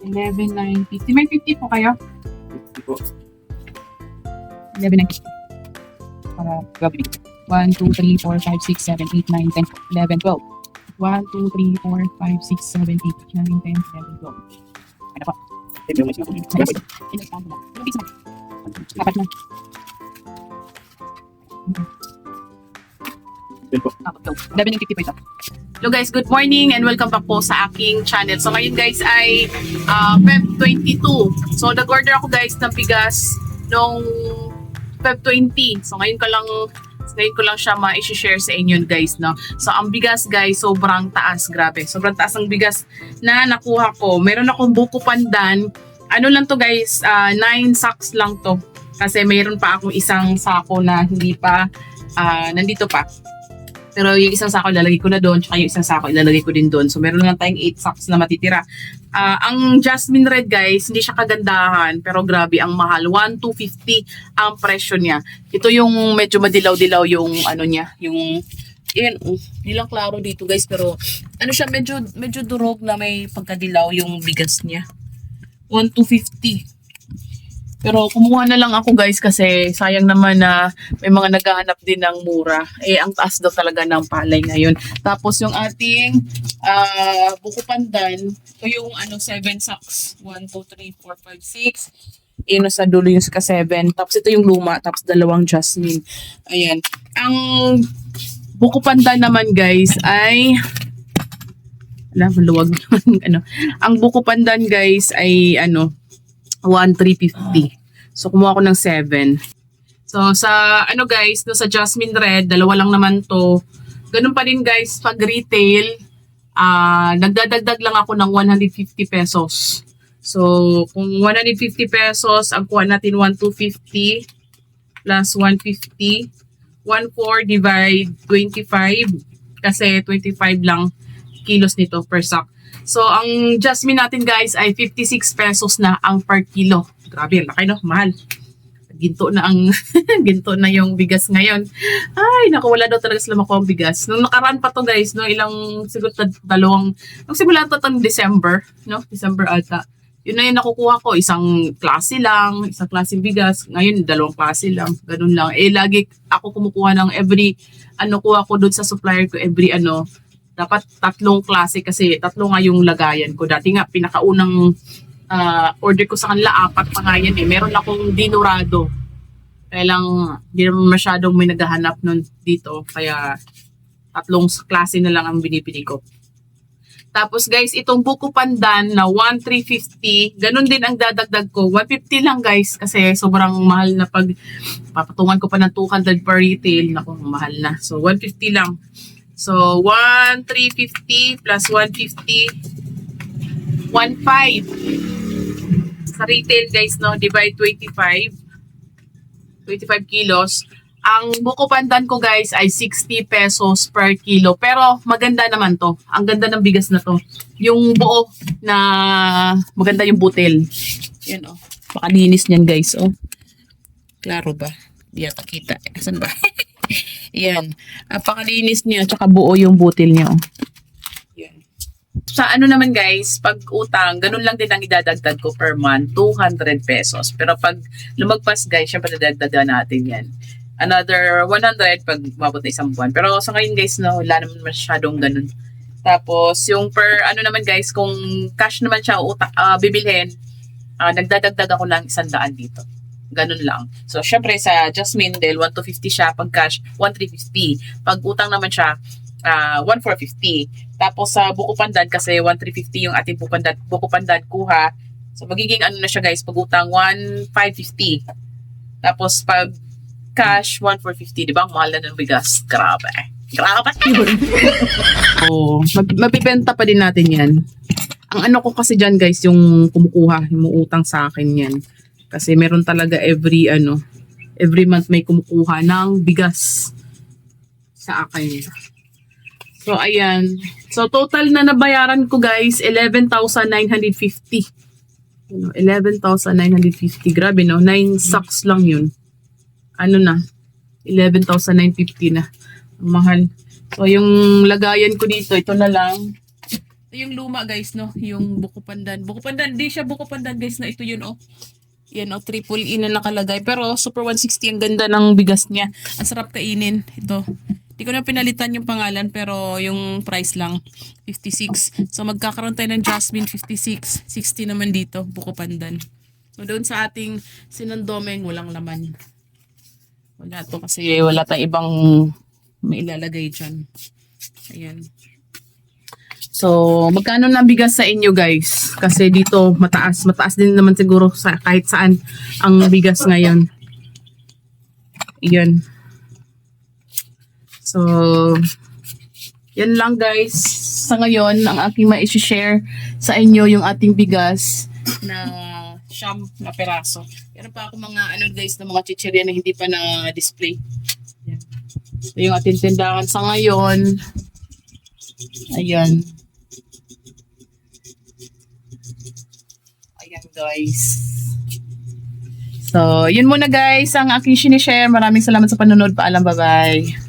11,950. May 50 po kayo? 50 po. 11,950. Para gawin. 1, 2, 3, 4, 5, 6, 7, 8, 9, 10, 11, 12. 1, 2, 3, 4, 5, 6, 7, 8, 9, 10, 11, 12. Ano po? Ito yung may sinasabi. Ano po? Ilan na? Ano piso na? Apat na. Ito po. 11,950 po ito. Hello guys, good morning and welcome back po sa aking channel. So ngayon guys ay Feb 22. So nag-order ako guys ng bigas noong Feb 20. So ngayon ko lang siya ma-share sa inyo guys, no. So ang bigas guys sobrang taas, grabe. Sobrang taas ang bigas na nakuha ko. Meron akong buko pandan. Ano lang to guys, 9 sacks lang to. Kasi mayroon pa akong isang sako na hindi pa nandito pa. Pero yung isang sako ilalagay ko na doon, tsaka yung isang sako ilalagay ko din doon. So meron lang tayong 8 sacks na matitira. Ang Jasmine Red guys, hindi siya kagandahan, pero grabe ang mahal. 1,250 ang presyo niya. Ito yung medyo madilaw-dilaw yung ano niya, yung hindi lang klaro dito guys, pero ano siya, medyo durog na may pagkadilaw yung bigas niya. 1,250. Pero kumuha na lang ako guys kasi sayang naman na may mga naghahanap din ng mura. Ang taas daw talaga ng palay ngayon. Tapos yung ating buko pandan, ito yung 7 sacks. 1, 2, 3, 4, 5, 6. Sa dulo yung ka 7. Tapos ito yung luma, tapos dalawang jasmine. Ayan. Ang buko pandan naman guys ay maluwag naman. Ang buko pandan guys ay 1,350. So, kumuha ko ng 7. So, sa guys, no, sa Jasmine Red, dalawa lang naman to. Ganun pa rin guys, pag retail, nagdadagdag lang ako ng 150 pesos. So, kung 150 pesos, ang kuha natin 1,250 plus 150. 1,4 divide 25 kasi 25 lang kilos nito per sack. So, ang jasmine natin guys ay 56 pesos na ang per kilo. Grabe, laki no, mahal. Ginto na ginto na yung bigas ngayon. Ay, naku, wala daw talaga sila makuha ang bigas. Nung nakaraan pa to guys, no, siguro nung simula to ng December, no, December ata. Yun na yung nakukuha ko, isang klase bigas. Ngayon, 2 klase lang, ganun lang. Lagi ako kumukuha ng kuha ko doon sa supplier ko dapat 3 klase kasi 3 nga yung lagayan ko. Dati nga, pinakaunang order ko sa kanila, 4 pa nga yan eh. Meron akong dinurado. Kaya lang, hindi naman masyadong may naghahanap nun dito. Kaya 3 klase na lang ang binibili ko. Tapos guys, itong buko pandan na 1,350, ganun din ang dadagdag ko. 150 lang guys kasi sobrang mahal na pag papatungan ko pa ng 200 per retail. Naku, mahal na. So, 150 lang. So, 1,350 plus 150, 1,500. Sa retail guys, no, divide 25 kilos. Ang buko pandan ko guys ay 60 pesos per kilo. Pero maganda naman to. Ang ganda ng bigas na to. Yung buo na maganda yung butil. Yan oh. Pakalinis niyan guys oh. Klaro ba? Di yata kita. Asan ba? Yan. Pakalinis niya, tsaka buo yung butil niya. Oh. Yan. Sa naman guys, pag utang, ganun lang din ang idadagdag ko per month, 200 pesos. Pero pag lumagpas guys, syempre dadagdagan natin yan. Another 100 pag mabot na isang buwan. Pero sa ngayon guys, no, wala naman masyadong ganun. Tapos yung per naman guys, kung cash naman siya bibilhin, nagdadagdag ako ng 100 dito. Ganun lang. So, syempre sa Jasmine, dahil 1,250 siya, pag cash, 1,350. Pag utang naman siya, 1,450. Tapos sa buko pandan, kasi 1,350 yung ating buko pandan kuha. So, magiging na siya guys, pag utang, 1,550. Tapos pag cash, 1,450. Diba? Ang mahal na ng bigas. Grabe. Grabe. Oh, mabibenta pa din natin yan. Ang ko kasi dyan guys, yung kumukuha, yung utang sa akin yan. Kasi meron talaga every month may kumukuha ng bigas sa akin. So, ayan. So, total na nabayaran ko guys, 11,950. 11,950. Grabe, no? 9 sacks lang yun. 11,950 na. Ang mahal. So, yung lagayan ko dito, ito na lang. Ito Ito yung luma guys, no? Yung buko pandan. Buko pandan, di siya buko pandan guys na ito yun, oh. Yan, oh, triple E na nakalagay. Pero super 160 ang ganda ng bigas niya. Ang sarap kainin. Ito. Di ko na pinalitan yung pangalan pero yung price lang 56. So magkakaroon tayo ng Jasmine 56. 60 naman dito, buko pandan. So doon sa ating sinandomeng walang laman. Wala to kasi wala tayong ibang mailalagay dyan. Ayan. So, magkano na bigas sa inyo guys? Kasi dito mataas. Mataas din naman siguro sa kahit saan ang bigas ngayon. Ayan. So, yan lang guys. Sa ngayon, ang aking ma-share sa inyo yung ating bigas na siyam na peraso. Meron pa ako mga ano guys na mga chichirya na hindi pa na-display. Yan. So, yung ating tindahan sa ngayon. Ayan. Ayan guys. So, yun muna guys ang aking sinishare. Maraming salamat sa panonood. Paalam, bye-bye.